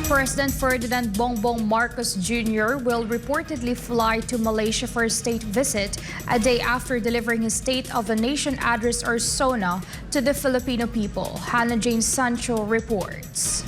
President Ferdinand Bongbong Marcos Jr. will reportedly fly to Malaysia for a state visit a day after delivering his State of the Nation address or SONA to the Filipino people. Hannah Jane Sancho reports.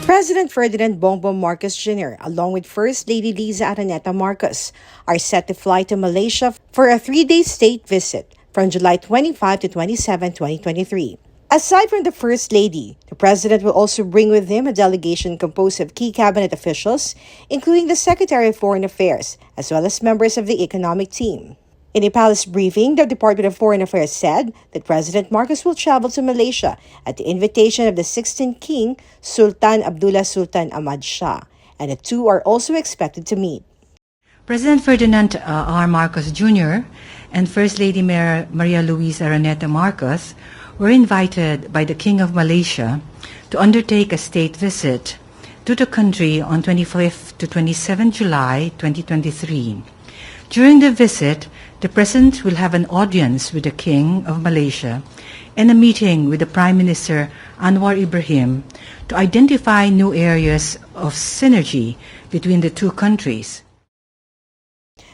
President Ferdinand Bongbong Marcos Jr. along with First Lady Liza Araneta Marcos are set to fly to Malaysia for a 3-day state visit from July 25 to 27, 2023. Aside from the First Lady, the President will also bring with him a delegation composed of key cabinet officials, including the Secretary of Foreign Affairs, as well as members of the economic team. In a palace briefing, the Department of Foreign Affairs said that President Marcos will travel to Malaysia at the invitation of the 16th King, Sultan Abdullah Sultan Ahmad Shah, and the two are also expected to meet. President Ferdinand R. Marcos Jr. and First Lady Maria Luisa Araneta Marcos were invited by the King of Malaysia to undertake a state visit to the country on 25 to 27 July 2023. During the visit, the President will have an audience with the King of Malaysia and a meeting with the Prime Minister Anwar Ibrahim to identify new areas of synergy between the two countries.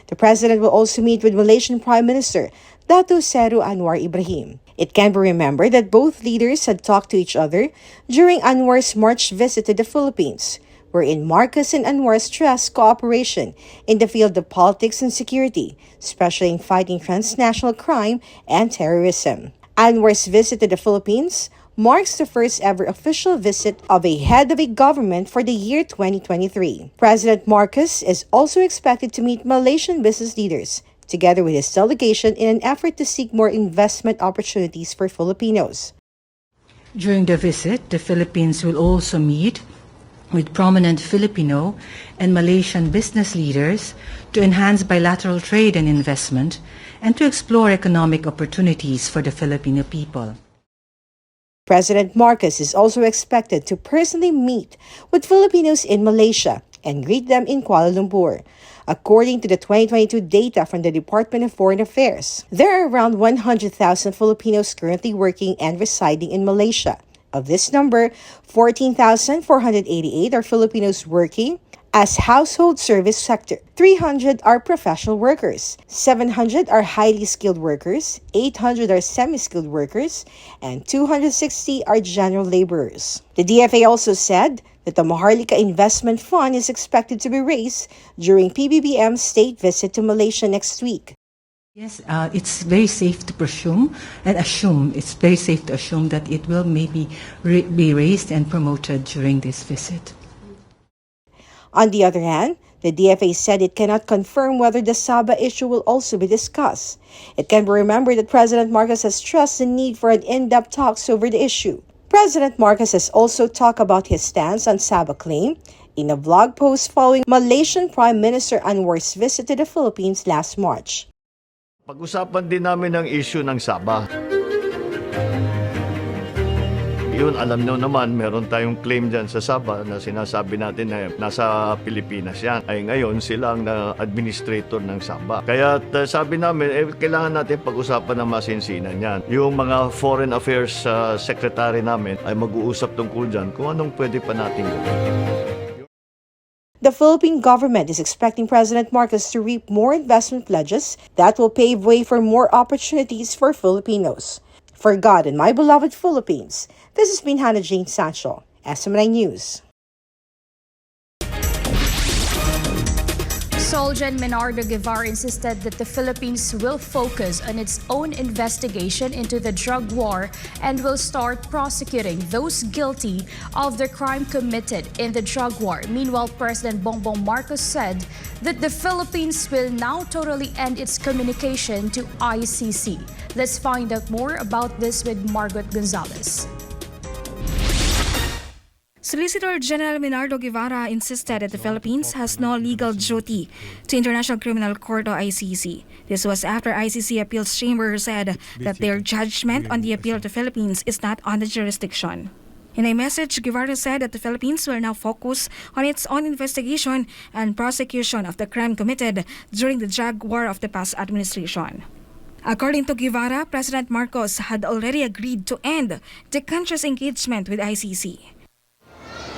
The President will also meet with Malaysian Prime Minister Dato Seri Anwar Ibrahim. It can be remembered that both leaders had talked to each other during Anwar's March visit to the Philippines, wherein Marcos and Anwar stressed cooperation in the field of politics and security, especially in fighting transnational crime and terrorism. Anwar's visit to the Philippines marks the first ever official visit of a head of a government for the year 2023. President Marcos is also expected to meet Malaysian business leaders, together with his delegation, in an effort to seek more investment opportunities for Filipinos. During the visit, the Philippines will also meet with prominent Filipino and Malaysian business leaders to enhance bilateral trade and investment and to explore economic opportunities for the Filipino people. President Marcos is also expected to personally meet with Filipinos in Malaysia and greet them in Kuala Lumpur. According to the 2022 data from the Department of Foreign Affairs, there are around 100,000 Filipinos currently working and residing in Malaysia. Of this number, 14,488 are Filipinos working as household service sector, 300 are professional workers, 700 are highly skilled workers, 800 are semi-skilled workers, and 260 are general laborers. The DFA also said that the Maharlika Investment Fund is expected to be raised during PBBM's state visit to Malaysia next week. Yes, it's very safe to assume that it will maybe be raised and promoted during this visit. On the other hand, the DFA said it cannot confirm whether the Sabah issue will also be discussed. It can be remembered that President Marcos has stressed the need for an in-depth talks over the issue. President Marcos has also talked about his stance on Sabah claim in a blog post following Malaysian Prime Minister Anwar's visit to the Philippines last March. Pag-usapan din namin ang issue ng Sabah. Yun, alam nyo naman, meron tayong claim dyan sa Sabah na sinasabi natin na nasa Pilipinas yan. Ay ngayon, sila ang administrator ng Sabah. Kaya sabi namin, kailangan natin pag-usapan ng masinsinan yan. Yung mga Foreign Affairs Secretary namin ay mag-uusap tungkol dyan kung anong pwede pa natin gawin. The Philippine government is expecting President Marcos to reap more investment pledges that will pave way for more opportunities for Filipinos. For God and my beloved Philippines, this has been Hannah Jane Sancho, SONA News. Soljan Menardo Guevara insisted that the Philippines will focus on its own investigation into the drug war and will start prosecuting those guilty of the crime committed in the drug war. Meanwhile, President Bongbong Marcos said that the Philippines will now totally end its communication to ICC. Let's find out more about this with Margot Gonzalez. Solicitor General Menardo Guevara insisted that the Philippines has no legal duty to International Criminal Court or ICC. This was after ICC Appeals Chamber said that their judgment on the appeal to the Philippines is not on the jurisdiction. In a message, Guevara said that the Philippines will now focus on its own investigation and prosecution of the crime committed during the drug war of the past administration. According to Guevara, President Marcos had already agreed to end the country's engagement with ICC.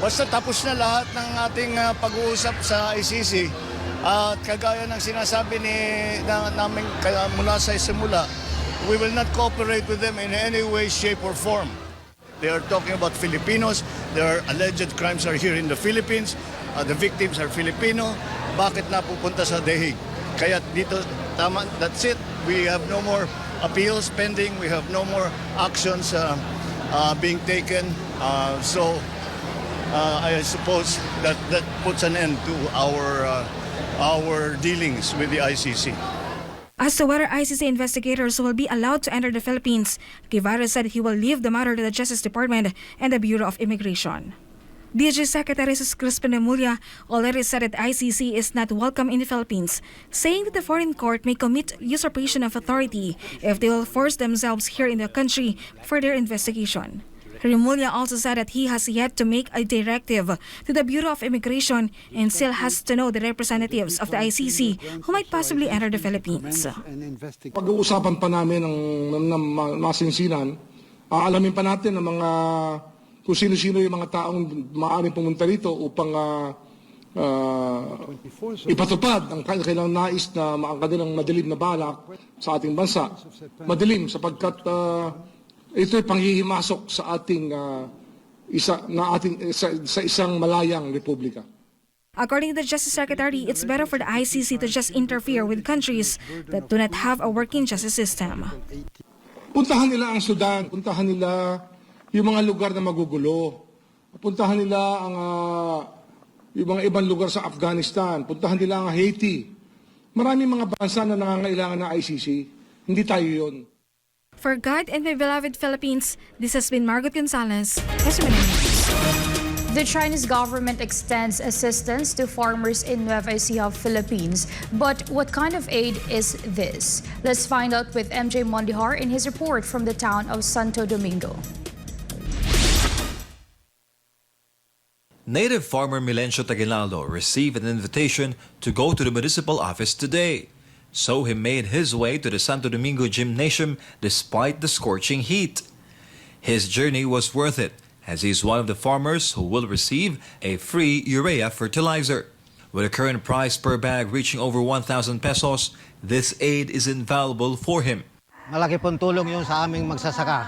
Basta tapos na lahat ng ating pag-uusap sa ICC at kagaya ng sinasabi namin mula sa simula, we will not cooperate with them in any way, shape, or form. They are talking about Filipinos. Their alleged crimes are here in the Philippines. The victims are Filipino. Bakit napupunta sa The Hague? Kaya dito, tama, that's it. We have no more appeals pending. We have no more actions being taken. So I suppose that puts an end to our dealings with the ICC. As to whether ICC investigators will be allowed to enter the Philippines, Guevara said he will leave the matter to the Justice Department and the Bureau of Immigration. DG Secretary Crispin Remulla already said that ICC is not welcome in the Philippines, saying that the foreign court may commit usurpation of authority if they will force themselves here in the country for their investigation. Remulla also said that he has yet to make a directive to the Bureau of Immigration and still has to know the representatives of the ICC who might possibly enter the Philippines. Pag-uusapan pa namin ng masinsinan, aalamin pa natin ang mga kung sino-sino yung mga taong maaaring pumunta rito upang ipatupad ang kanilang nais na ang kanilang madilim na balak sa ating bansa. Madilim sapagkat ito'y panghihimasok sa ating sa isang malayang republika. According to the Justice Secretary, it's better for the ICC to just interfere with countries that do not have a working justice system. Puntahan nila ang Sudan, puntahan nila yung mga lugar na magugulo, puntahan nila yung mga ibang lugar sa Afghanistan, puntahan nila ang Haiti. Maraming mga bansa na nangangailangan ng ICC, hindi tayo yun. For God and my beloved Philippines, this has been Margot Gonzalez, SONA News. The Chinese government extends assistance to farmers in Nueva Ecija, Philippines. But what kind of aid is this? Let's find out with MJ Mondihar in his report from the town of Santo Domingo. Native farmer Milencio Taguinaldo received an invitation to go to the municipal office today. So he made his way to the Santo Domingo Gymnasium despite the scorching heat. His journey was worth it, as he is one of the farmers who will receive a free urea fertilizer. With a current price per bag reaching over 1,000 pesos, this aid is invaluable for him. Malaki pong tulong yung sa aming magsasaka.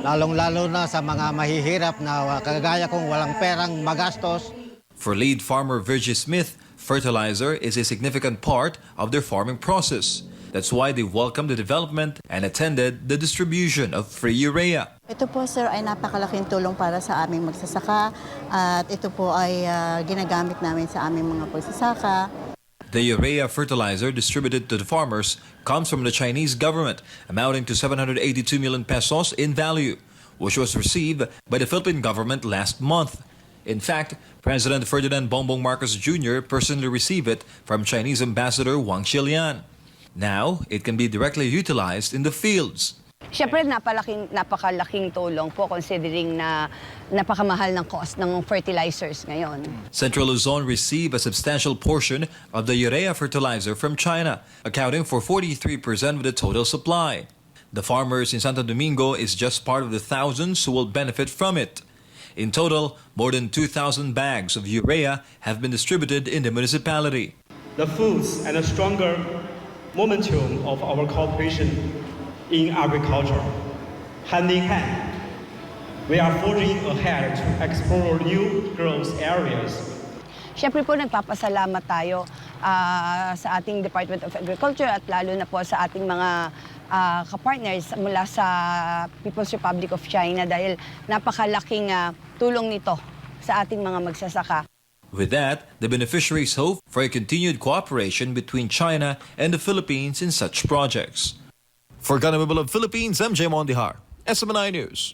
Lalong-lalo na sa mga mahihirap na kagaya kong walang perang magastos. For lead farmer Virgie Smith, fertilizer is a significant part of their farming process. That's why they welcomed the development and attended the distribution of free urea. Ito po sir ay napakalaking tulong para sa aming magsasaka at ito po ay ginagamit namin sa aming mga pagsasaka. The urea fertilizer distributed to the farmers comes from the Chinese government, amounting to 782 million pesos in value, which was received by the Philippine government last month. In fact, President Ferdinand Bongbong Marcos Jr. personally received it from Chinese Ambassador Wang Xilian. Now, it can be directly utilized in the fields. Siyempre, napakalaking tulong po considering na napakamahal ng cost ng fertilizers ngayon. Central Luzon received a substantial portion of the urea fertilizer from China, accounting for 43% of the total supply. The farmers in Santo Domingo is just part of the thousands who will benefit from it. In total, more than 2,000 bags of urea have been distributed in the municipality. The foods and a stronger momentum of our cooperation in agriculture. Hand in hand, we are forging ahead to explore new growth areas. Siyempre po nagpapasalamat tayo sa ating Department of Agriculture at lalo na po sa ating mga kapartners mula sa People's Republic of China dahil napakalaking tulong nito sa ating mga magsasaka. With that, the beneficiaries hope for a continued cooperation between China and the Philippines in such projects. For Ganamable of Philippines, MJ Mondihar, SMNI News.